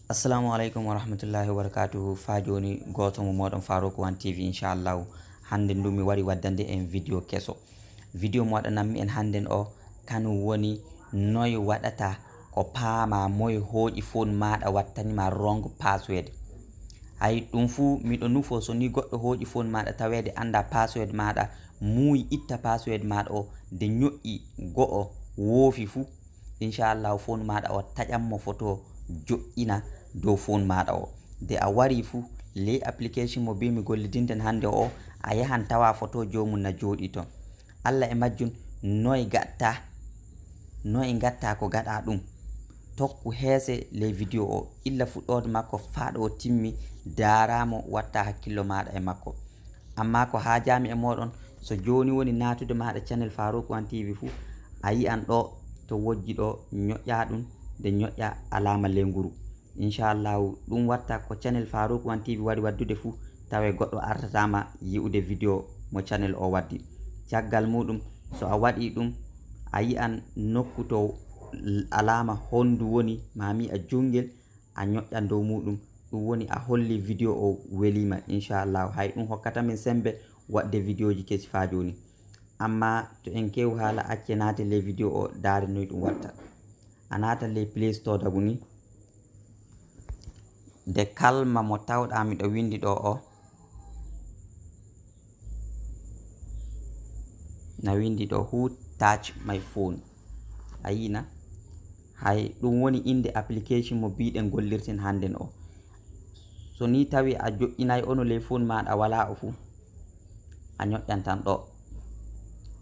Assalamu alaikum wa rahmatullahi wa barakatuhu. Fajoni goto mo modon Farouk One TV inshallah. Hande ndu mi wari waddande en video keso. Video mo wadanammi en handen o kanu woni noy wadata ko paama moy hoji phone maada wattani ma wrong password. Ay dum fu mi do nufo so ni goddo hoji phone maada tawede anda password maada muy itta password maada o de nyo'i go'o wofi fu inshallah phone maada o tajammo photo jo'ina do phone maada o de a wari fu le application mo be mi gollidinden hande o a yahan tawa photo jomum na jodi ton alla e majjun noy gatta ko gada dum tokku hese le video o illa fuddode makko faado o timmi daramo watta hakkillo maada e makko amma ko haajami e modon so joni woni natude maada channel Farouk One TV fu ayi an do to wojji do nyo'ya dum de nyo'ya alama lenguru inshallah dum watta ko channel Farouk One TV wadi waddude fu tawe goddo artatama yi'ude video mo channel o waddi tiagal mudum so a wadi dum ayi an nokkuto alama hondu woni mami a jungel a nyo'ya dow mudum dum woni a holli video o welima inshallah hay dum hokkata min sembe wadde videoji kesi fa joni amma to en kew hala acce naate le video o daare noy dum watta anata le Play Store daguni de kalma mo tawda mi do windi do o na windi do who touch my phone ayina hay dum woni inde application mo biiden gollirten handen o so ni tawi a jo'inay ono le phone maada wala o fu a nyo'yan tan do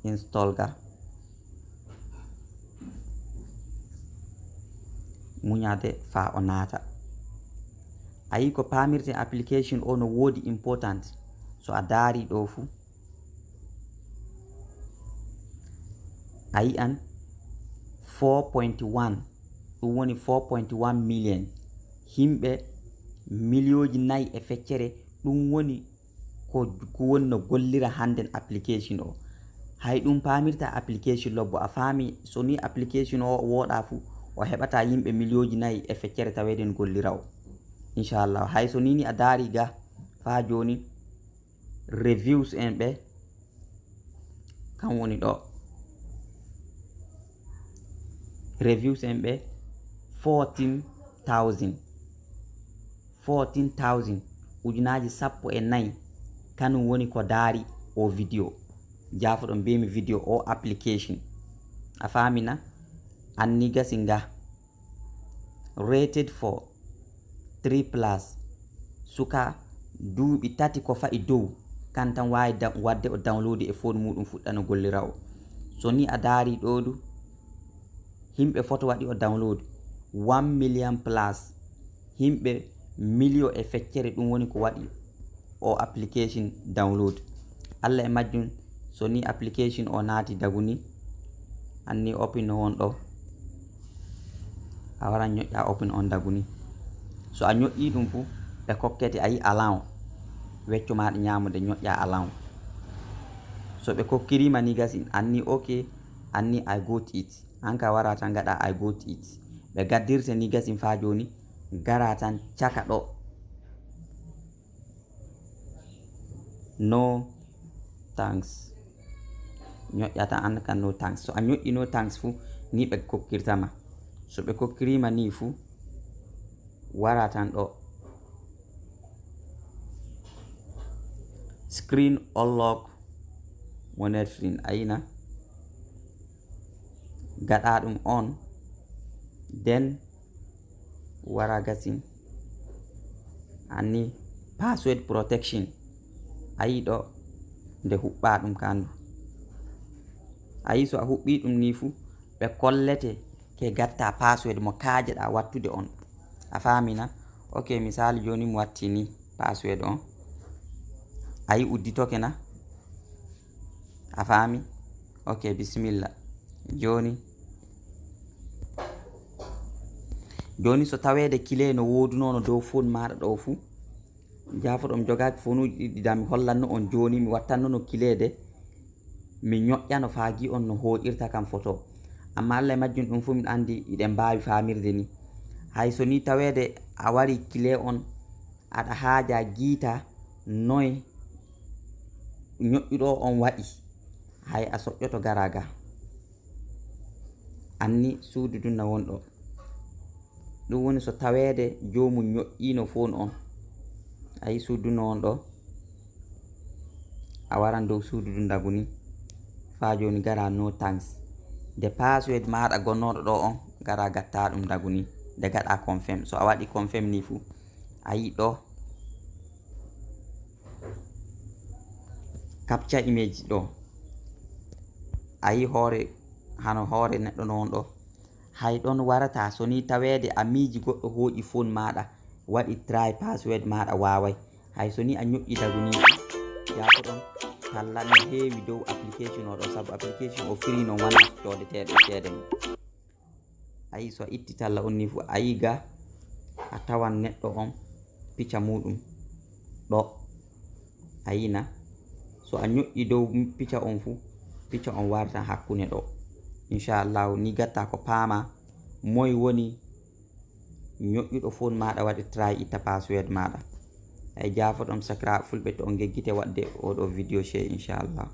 install ga munyade fa o nata ayi ko pamirte application o no wodi important so a dari do fu ayi an 4.1 dum woni 4.1 million himbe milioji nay e feccere dum woni ko wonno gollira handen application o hay dum pamirta application lobbo a fami so ni application o woda fu o hebata yimbe milioji nay e feccere taweden gollirawo inshallah hay so nini a dari ga fa joni reviews en be kan woni do reviews en be 14,000 ujunaji sappo e nay kanu woni ko dari o video jafo don be mi video o application a famina anni gasinga rated for 3+ suka duubi tati ko fa dow kan tan wawi wadde o download e phone mudum fuddano gollirawo so ni a dari dodu himbe photo wadi o download 1 million plus himbe milio e feccere dum woni ko wadi o application download alla e majjun so ni application o naati daguni anni open on do a wara nyo'ya open on daguni so a nyo'i dum fu be kokkete ayi allow weccu ma nyamude nyo'ya allow so be kokkirima ni gasin anni okay anni I got it anka wara tan gada I got it be gaddirte ni gasin fa joni gara tan chaka do no thanks nyo'ya tan an kan no thanks so a nyo'i no thanks fu ni be kokkirtama so be kokkirima ni fu wara tan do screen unlock monitoring ayina gada dum on then wara gasin anni password protection ayi do de hubba dum kandu ayi so a hubbi dum ni fu be kollete ke gatta password mo kaaje da wattude on a famina okay misali joni mo wattini password on ayi udditoke na a fami okay bismillah joni so tawede kile no woduno no dow phone maada do fu jafo dum jogaaki phone uji didami hollanno on joni mi wattanno no kilede mi nyo'yano faagi on no hodirta kam photo amma alla majjun dum fu min andi iden baawi famirde ni hay so ni tawede a wari clé on aɗa haaja giita noy ñoƴƴuɗo on waɗi, hay a soƴƴoto garaga anni suudu dunna wonɗo. ɗum woni so tawede jomum ñoƴƴino phone on, ayi suudu dunna wonɗo, a waran dow suudu dundagu ni fa joni gara no thanks, de password maɗa gonnoɗo ɗo on gara gatta ɗum dagu ni de gaɗa confirm. So a waɗi confirm ni fu ayi ɗo capture image ɗo, ayi hoore hano hoore neɗɗo non ɗo, hay ɗon warata so ni tawede a miiji goɗɗo hooƴi phone maɗa waɗi try password maɗa wawai, hay so ni a ñoƴƴi dagu ni yaafo ɗon talla no heewi dow application o ɗo, sabu application o free non wona codeteɗo ceede mum. ayi so a itti talla on ni fu ayi ga a tawan neɗɗo on picca muɗum ɗo, ayina so a ñoƴƴi dow picca on fu picca on warta hakkunde ɗo. inchallahu ni gatta ko paama moy woni ñoƴƴuɗo phone maɗa waɗi try itta password maɗa. ay jaafoɗon sakiraɓe fulɓe to on geggite wadde oɗo vidéo che inchallah.